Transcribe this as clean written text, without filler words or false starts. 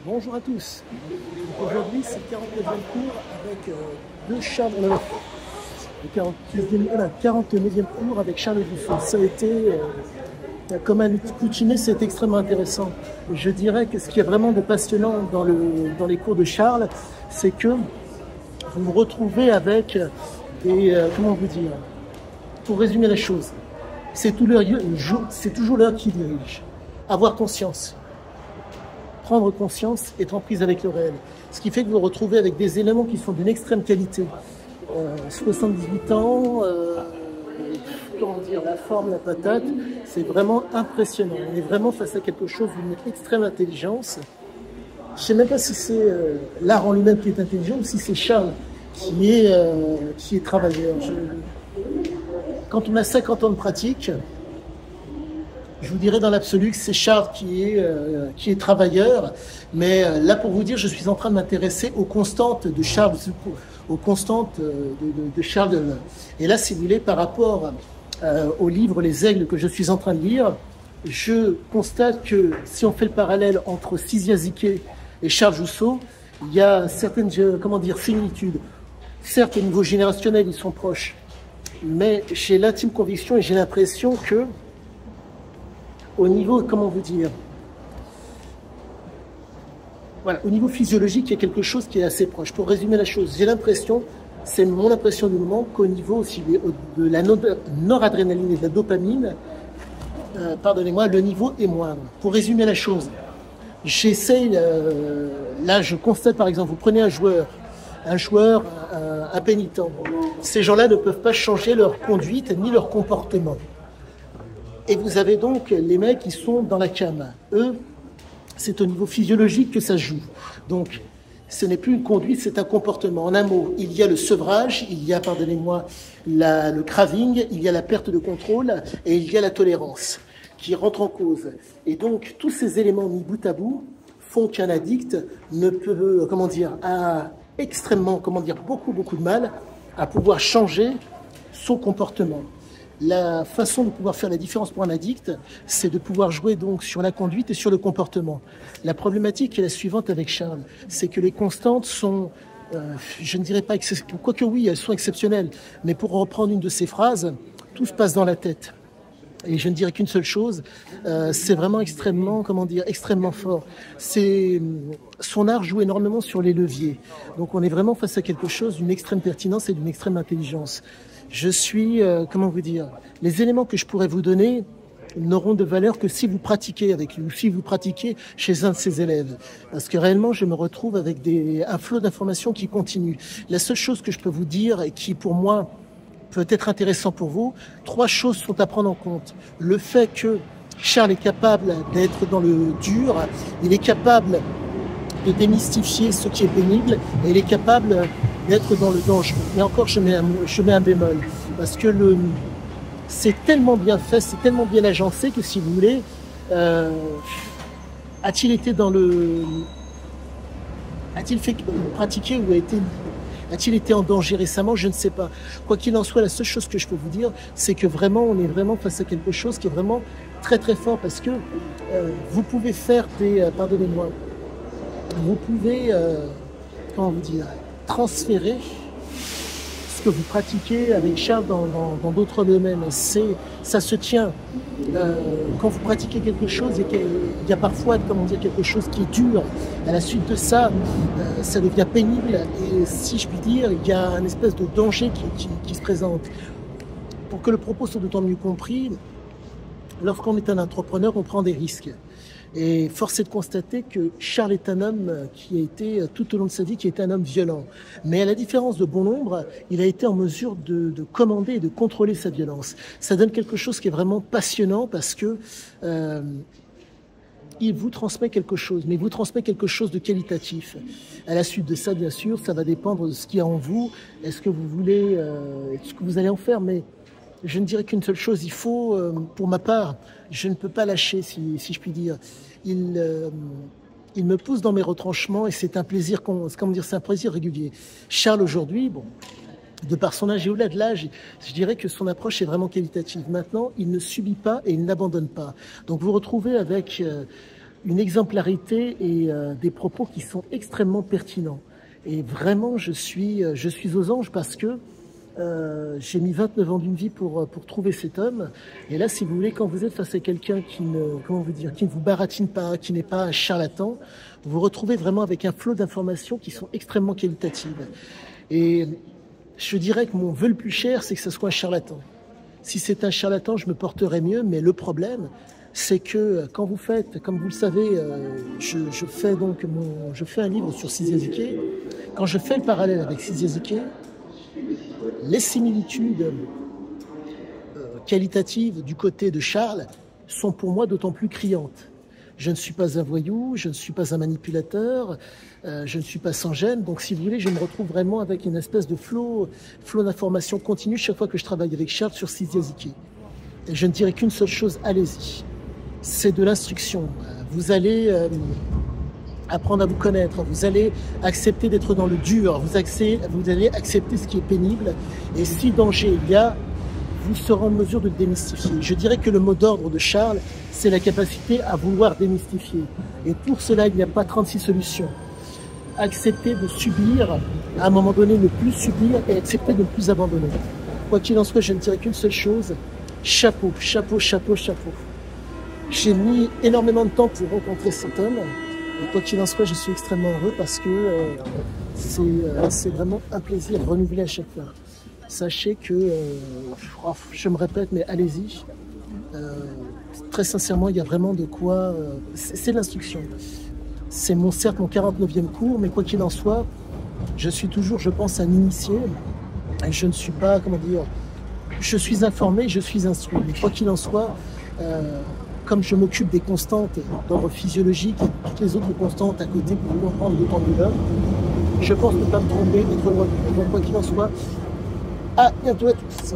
Bonjour à tous. Aujourd'hui, c'est le 49e cours avec deux Charles. Le 49e cours avec Charles Dufault. Ça a été, comme un coutumier, c'est extrêmement intéressant. Je dirais que ce qui est vraiment de passionnant dans les cours de Charles, c'est que vous vous retrouvez avec des. Comment vous dire? Pour résumer la chose, c'est toujours l'heure qui dirige. Avoir conscience. Prendre conscience, être en prise avec le réel. Ce qui fait que vous vous retrouvez avec des éléments qui sont d'une extrême qualité. 78 ans, comment dire, la forme, la patate, c'est vraiment impressionnant. On est vraiment face à quelque chose d'une extrême intelligence. Je ne sais même pas si c'est l'art en lui-même qui est intelligent ou si c'est Charles qui est travailleur. Quand on a 50 ans de pratique, je vous dirais dans l'absolu que c'est Charles qui est travailleur, mais là pour vous dire, je suis en train de m'intéresser aux constantes de Charles, aux constantes de Charles Deleuze. Et là, si vous voulez, par rapport au livre Les Aigles que je suis en train de lire, je constate que si on fait le parallèle entre Cizia Ziquet et Charles Jousseau, il y a certaines, similitudes. Certes, au niveau générationnel, ils sont proches, mais j'ai l'intime conviction et j'ai l'impression que au niveau, comment vous dire, voilà, au niveau physiologique, il y a quelque chose qui est assez proche. Pour résumer la chose, j'ai l'impression, c'est mon impression du moment, qu'au niveau aussi de la noradrénaline et de la dopamine, pardonnez-moi, le niveau est moindre. Pour résumer la chose, j'essaye, là je constate par exemple, vous prenez un joueur impénitent. Ces gens-là ne peuvent pas changer leur conduite ni leur comportement. Et vous avez donc les mecs qui sont dans la cam. Eux, c'est au niveau physiologique que ça joue. Donc, ce n'est plus une conduite, c'est un comportement. En un mot, il y a le sevrage, il y a, pardonnez-moi, le craving, il y a la perte de contrôle et il y a la tolérance qui rentre en cause. Et donc, tous ces éléments mis bout à bout font qu'un addict ne peut, a extrêmement, beaucoup de mal à pouvoir changer son comportement. La façon de pouvoir faire la différence pour un addict, c'est de pouvoir jouer donc sur la conduite et sur le comportement. La problématique est la suivante avec Charles, c'est que les constantes sont, je ne dirais pas exceptionnelles, quoique oui, elles sont exceptionnelles, mais pour reprendre une de ses phrases, tout se passe dans la tête. Et je ne dirais qu'une seule chose, c'est vraiment extrêmement fort. Son art joue énormément sur les leviers. Donc on est vraiment face à quelque chose d'une extrême pertinence et d'une extrême intelligence. Je suis, les éléments que je pourrais vous donner n'auront de valeur que si vous pratiquez avec lui, ou si vous pratiquez chez un de ses élèves. Parce que réellement, je me retrouve avec un flot d'informations qui continue. La seule chose que je peux vous dire et qui, pour moi, peut être intéressant pour vous, 3 choses sont à prendre en compte. Le fait que Charles est capable d'être dans le dur, il est capable de démystifier ce qui est pénible, et il est capable d'être dans le danger. Et encore, je mets un bémol, parce que c'est tellement bien fait, c'est tellement bien agencé que, si vous voulez, a-t-il fait pratiquer ou a-t-il été en danger récemment? Je ne sais pas. Quoi qu'il en soit, la seule chose que je peux vous dire, c'est que vraiment, on est vraiment face à quelque chose qui est vraiment très très fort, parce que vous pouvez faire pardonnez-moi, vous pouvez, transférer ce que vous pratiquez avec Charles dans d'autres domaines. Ça se tient. Quand vous pratiquez quelque chose et qu'il y a parfois, quelque chose qui est dur, à la suite de ça, ça devient pénible, et si je puis dire, il y a une espèce de danger qui se présente. Pour que le propos soit d'autant mieux compris, lorsqu'on est un entrepreneur, on prend des risques. Et force est de constater que Charles est un homme qui a été, tout au long de sa vie, qui est un homme violent. Mais à la différence de bon nombre, il a été en mesure de commander et de contrôler sa violence. Ça donne quelque chose qui est vraiment passionnant, parce que il vous transmet quelque chose, mais il vous transmet quelque chose de qualitatif. À la suite de ça, bien sûr, ça va dépendre de ce qu'il y a en vous. Est-ce que vous voulez, ce que vous allez en faire, mais je ne dirais qu'une seule chose, il faut, pour ma part, je ne peux pas lâcher, si je puis dire. Il me pousse dans mes retranchements, et c'est un plaisir, c'est un plaisir régulier. Charles, aujourd'hui, de par son âge et au-delà de l'âge, je dirais que son approche est vraiment qualitative. Maintenant, il ne subit pas et il n'abandonne pas. Donc vous retrouvez avec une exemplarité et des propos qui sont extrêmement pertinents. Et vraiment, je suis aux anges parce que j'ai mis 29 ans d'une vie pour trouver cet homme. Et là, si vous voulez, quand vous êtes face à quelqu'un qui ne vous baratine pas, qui n'est pas un charlatan, vous vous retrouvez vraiment avec un flot d'informations qui sont extrêmement qualitatives. Et je dirais que mon vœu le plus cher, c'est que ce soit un charlatan. Si c'est un charlatan, je me porterai mieux, mais le problème, c'est que quand vous faites, comme vous le savez, je fais un livre sur Siziazuke. Quand je fais le parallèle avec Siziazuke, les similitudes qualitatives du côté de Charles sont pour moi d'autant plus criantes. Je ne suis pas un voyou, je ne suis pas un manipulateur, je ne suis pas sans gêne. Donc, si vous voulez, je me retrouve vraiment avec une espèce de flot d'informations continue chaque fois que je travaille avec Charles sur Siziazuke. Et je ne dirais qu'une seule chose, allez-y. C'est de l'instruction. Vous allez apprendre à vous connaître, vous allez accepter d'être dans le dur, vous allez accepter ce qui est pénible. Et si danger il y a, vous serez en mesure de le démystifier. Je dirais que le mot d'ordre de Charles, c'est la capacité à vouloir démystifier. Et pour cela, il n'y a pas 36 solutions. Accepter de subir, à un moment donné, ne plus subir et accepter de ne plus abandonner. Quoi qu'il en soit, je ne dirais qu'une seule chose, chapeau, chapeau, chapeau, chapeau. J'ai mis énormément de temps pour rencontrer cet homme. Et quoi qu'il en soit, je suis extrêmement heureux parce que c'est vraiment un plaisir renouvelé à chaque fois. Sachez que, je me répète, mais allez-y. Très sincèrement, il y a vraiment de quoi... c'est l'instruction. C'est certes mon 49e cours, mais quoi qu'il en soit, je suis toujours, je pense, un initié. Et je ne suis pas, comment dire... Je suis informé, je suis instruit. Mais quoi qu'il en soit, comme je m'occupe des constantes d'ordre physiologique et toutes les autres constantes à côté pour comprendre le temps de l'homme, je pense ne pas me tromper, être loin. Donc quoi qu'il en soit, à bientôt à tous.